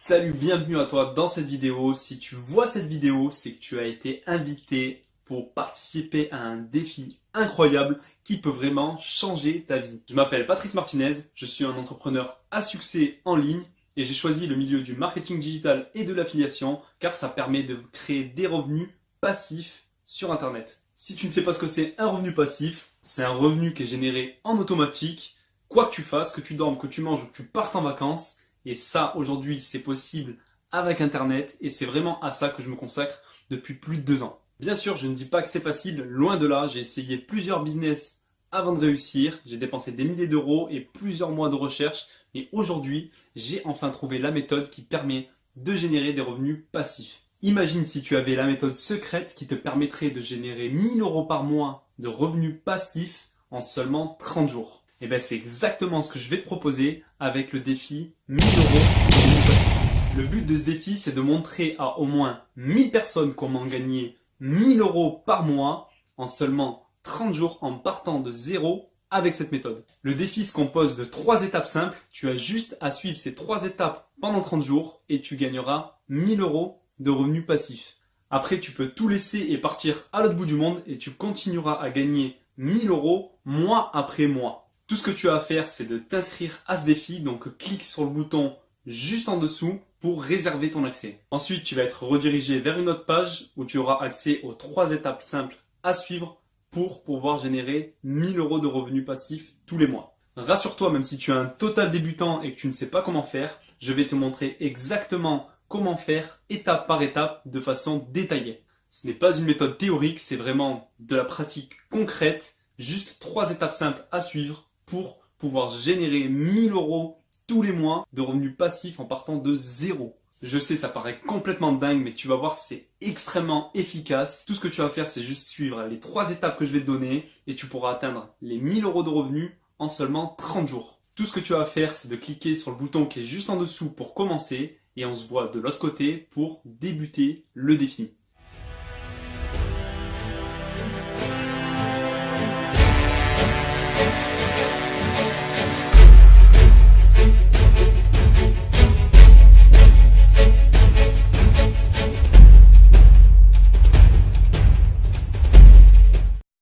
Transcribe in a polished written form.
Salut, bienvenue à toi dans cette vidéo. Si tu vois cette vidéo, c'est que tu as été invité pour participer à un défi incroyable qui peut vraiment changer ta vie. Je m'appelle Patrice Martinez, je suis un entrepreneur à succès en ligne et j'ai choisi le milieu du marketing digital et de l'affiliation car ça permet de créer des revenus passifs sur Internet. Si tu ne sais pas ce que c'est un revenu passif, c'est un revenu qui est généré en automatique, quoi que tu fasses, que tu dormes, que tu manges ou que tu partes en vacances. Et ça, aujourd'hui, c'est possible avec Internet et c'est vraiment à ça que je me consacre depuis plus de 2 ans. Bien sûr, je ne dis pas que c'est facile, loin de là. J'ai essayé plusieurs business avant de réussir. J'ai dépensé des milliers d'euros et plusieurs mois de recherche. Et aujourd'hui, j'ai enfin trouvé la méthode qui permet de générer des revenus passifs. Imagine si tu avais la méthode secrète qui te permettrait de générer 1000 euros par mois de revenus passifs en seulement 30 jours. Et bien c'est exactement ce que je vais te proposer avec le défi 1000 euros de revenus passifs. Le but de ce défi, c'est de montrer à au moins 1000 personnes comment gagner 1000 euros par mois en seulement 30 jours en partant de zéro avec cette méthode. Le défi se compose de 3 étapes simples. Tu as juste à suivre ces 3 étapes pendant 30 jours et tu gagneras 1000 euros de revenus passifs. Après, tu peux tout laisser et partir à l'autre bout du monde et tu continueras à gagner 1000 euros mois après mois. Tout ce que tu as à faire, c'est de t'inscrire à ce défi. Donc, clique sur le bouton juste en dessous pour réserver ton accès. Ensuite, tu vas être redirigé vers une autre page où tu auras accès aux 3 étapes simples à suivre pour pouvoir générer 1000 euros de revenus passifs tous les mois. Rassure-toi, même si tu es un total débutant et que tu ne sais pas comment faire, je vais te montrer exactement comment faire étape par étape de façon détaillée. Ce n'est pas une méthode théorique, c'est vraiment de la pratique concrète. Juste 3 étapes simples à suivre pour pouvoir générer 1000 euros tous les mois de revenus passifs en partant de zéro. Je sais, ça paraît complètement dingue, mais tu vas voir, c'est extrêmement efficace. Tout ce que tu vas faire, c'est juste suivre les 3 étapes que je vais te donner et tu pourras atteindre les 1000 euros de revenus en seulement 30 jours. Tout ce que tu as à faire, c'est de cliquer sur le bouton qui est juste en dessous pour commencer et on se voit de l'autre côté pour débuter le défi.